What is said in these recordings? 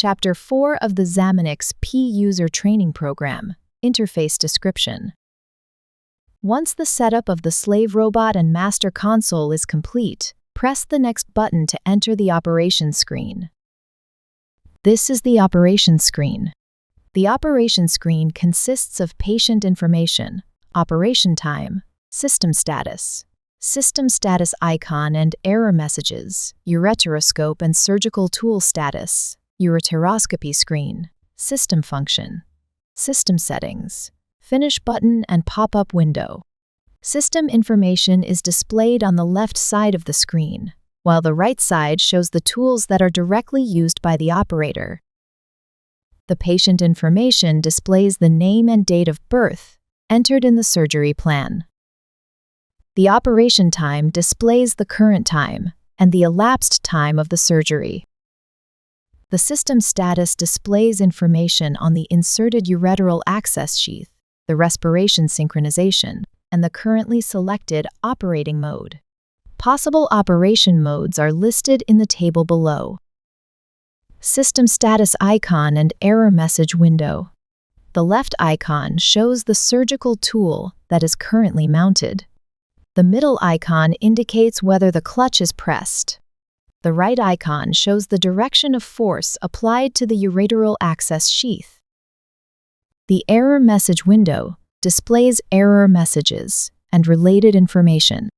Chapter 4 of the Zamenix P-User Training Program, Interface Description. Once the setup of the slave robot and master console is complete, press the next button to enter the operation screen. This is the operation screen. The operation screen consists of patient information, operation time, system status icon and error messages, ureteroscope and surgical tool status, ureteroscopy screen, system function, system settings, finish button and pop-up window. System information is displayed on the left side of the screen, while the right side shows the tools that are directly used by the operator. The patient information displays the name and date of birth entered in the surgery plan. The operation time displays the current time and the elapsed time of the surgery. The system status displays information on the inserted ureteral access sheath, the respiration synchronization, and the currently selected operating mode. Possible operation modes are listed in the table below. System status icon and error message window. The left icon shows the surgical tool that is currently mounted. The middle icon indicates whether the clutch is pressed. The right icon shows the direction of force applied to the ureteral access sheath. The error message window displays error messages and related information.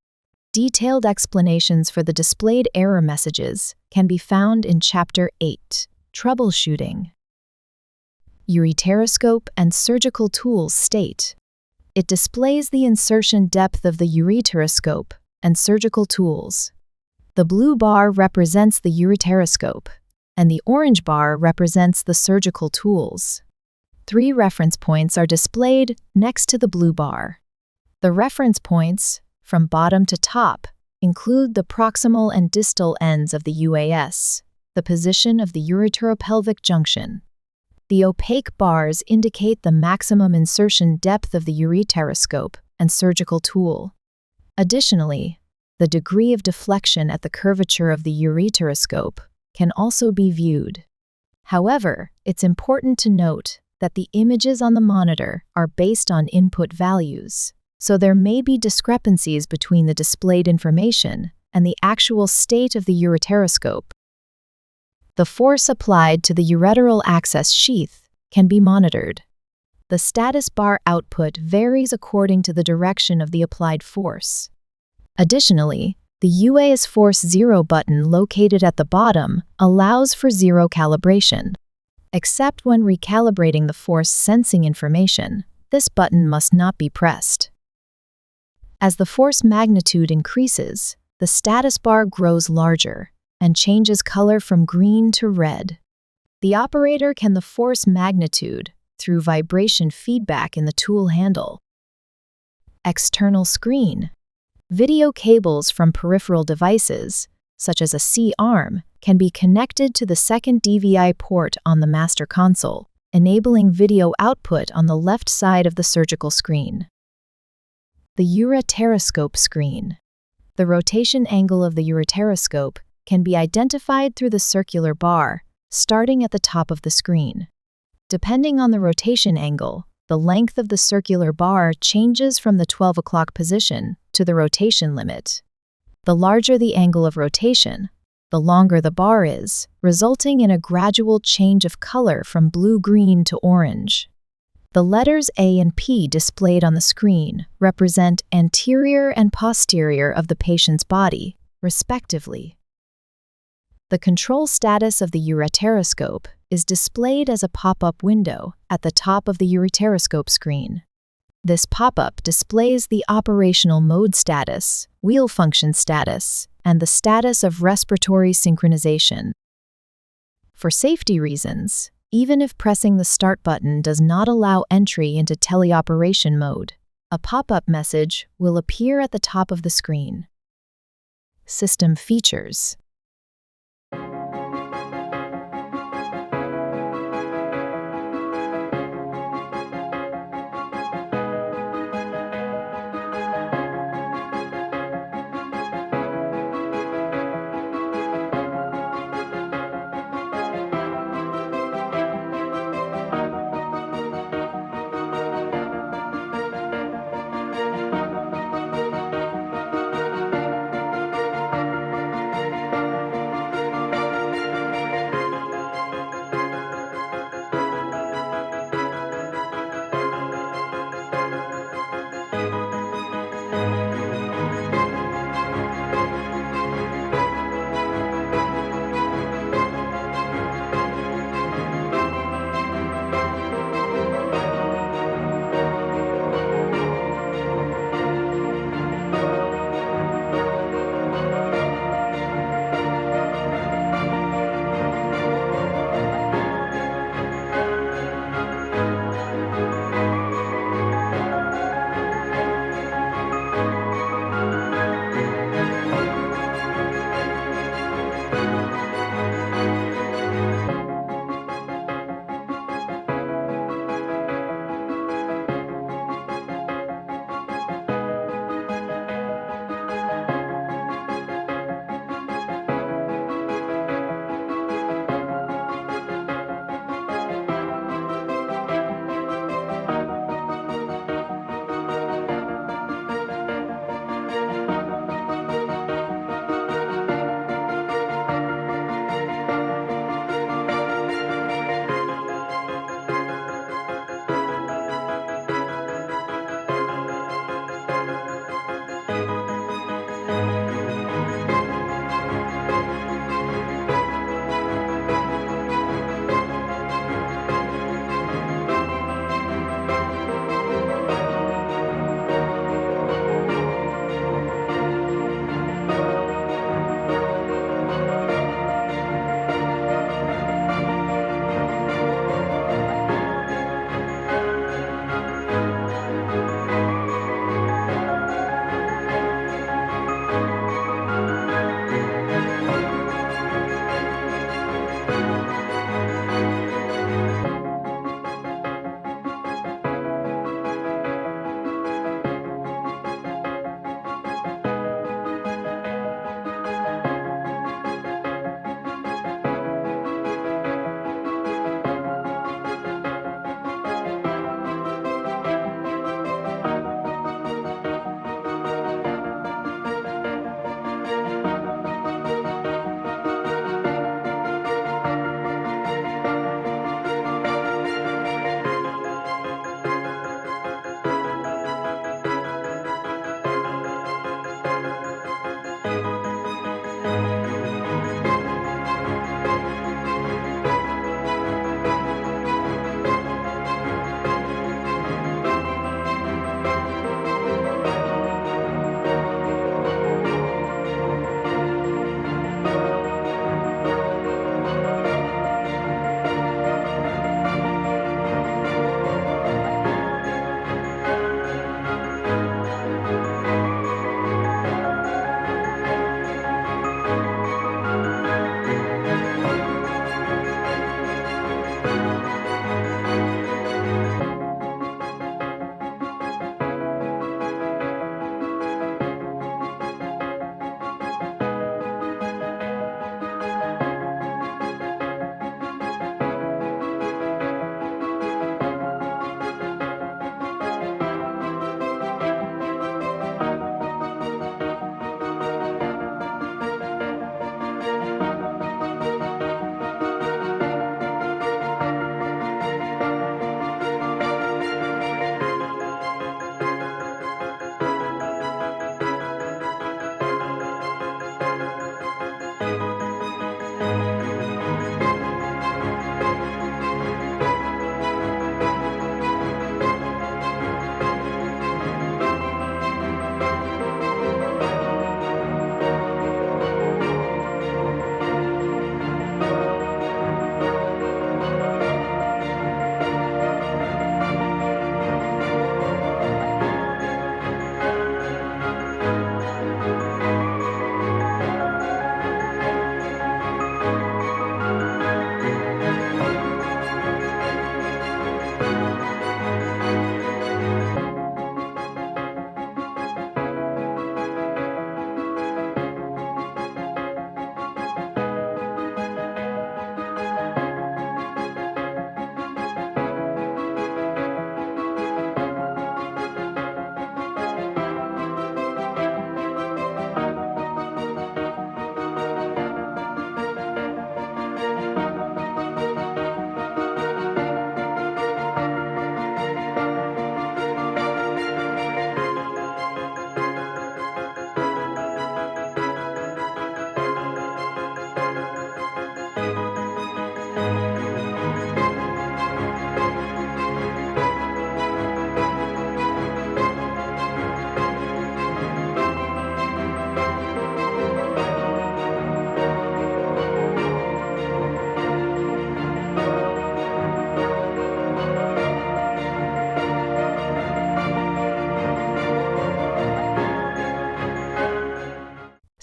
Detailed explanations for the displayed error messages can be found in Chapter 8, Troubleshooting. Ureteroscope and surgical tools state. It displays the insertion depth of the ureteroscope and surgical tools. The blue bar represents the ureteroscope, and the orange bar represents the surgical tools. 3 reference points are displayed next to the blue bar. The reference points, from bottom to top, include the proximal and distal ends of the UAS, the position of the ureteropelvic junction. The opaque bars indicate the maximum insertion depth of the ureteroscope and surgical tool. Additionally, the degree of deflection at the curvature of the ureteroscope can also be viewed. However, it's important to note that the images on the monitor are based on input values, so there may be discrepancies between the displayed information and the actual state of the ureteroscope. The force applied to the ureteral access sheath can be monitored. The status bar output varies according to the direction of the applied force. Additionally, the UAS Force 0 button located at the bottom allows for zero calibration. Except when recalibrating the force sensing information, this button must not be pressed. As the force magnitude increases, the status bar grows larger and changes color from green to red. The operator can the force magnitude through vibration feedback in the tool handle. External screen. Video cables from peripheral devices, such as a C-arm, can be connected to the second DVI port on the master console, enabling video output on the left side of the surgical screen. The ureteroscope screen. The rotation angle of the ureteroscope can be identified through the circular bar, starting at the top of the screen. Depending on the rotation angle, the length of the circular bar changes from the 12 o'clock position to the rotation limit. The larger the angle of rotation, the longer the bar is, resulting in a gradual change of color from blue-green to orange. The letters A and P displayed on the screen represent anterior and posterior of the patient's body, respectively. The control status of the ureteroscope is displayed as a pop-up window at the top of the ureteroscope screen. This pop-up displays the operational mode status, wheel function status, and the status of respiratory synchronization. For safety reasons, even if pressing the start button does not allow entry into teleoperation mode, a pop-up message will appear at the top of the screen. System features.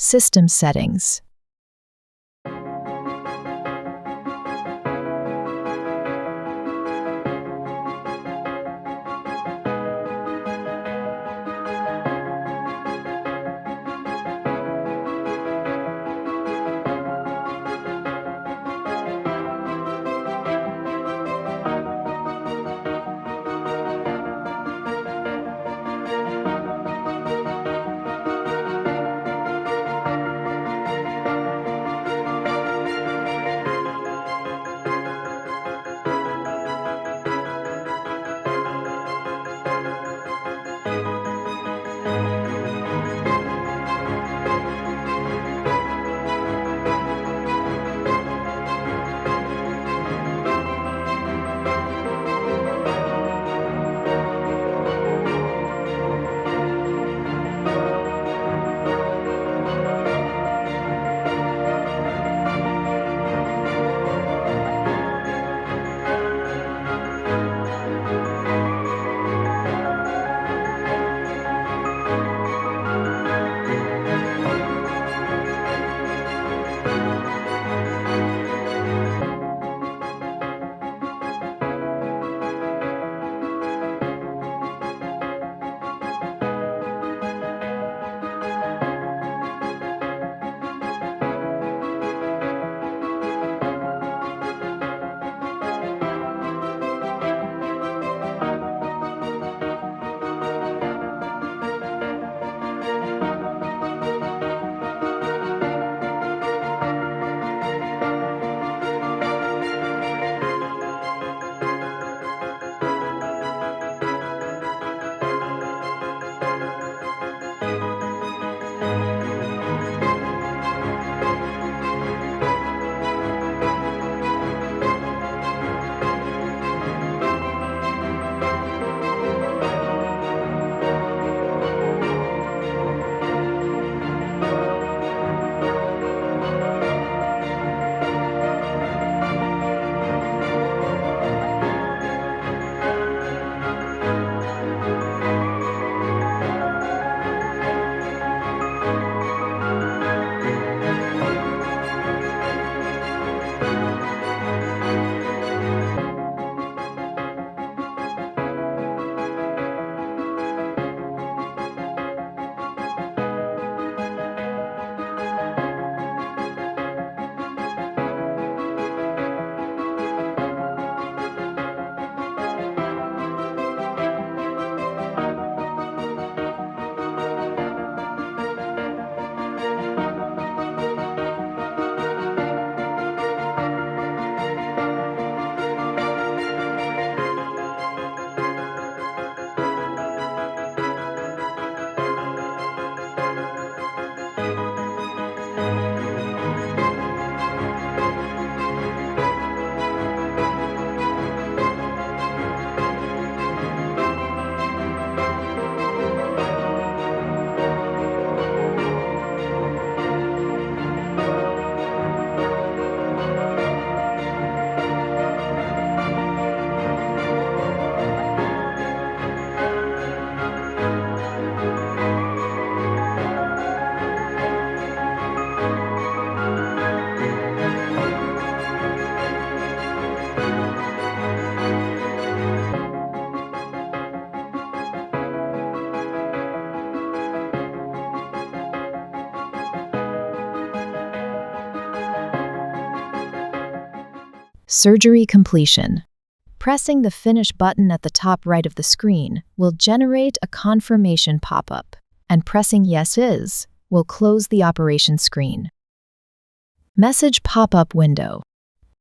System settings. Surgery completion. Pressing the Finish button at the top right of the screen will generate a confirmation pop-up, and pressing Yes is will close the operation screen. Message pop-up window.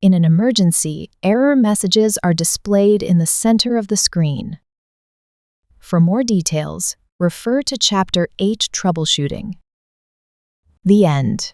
In an emergency, error messages are displayed in the center of the screen. For more details, refer to Chapter 8 Troubleshooting. The end.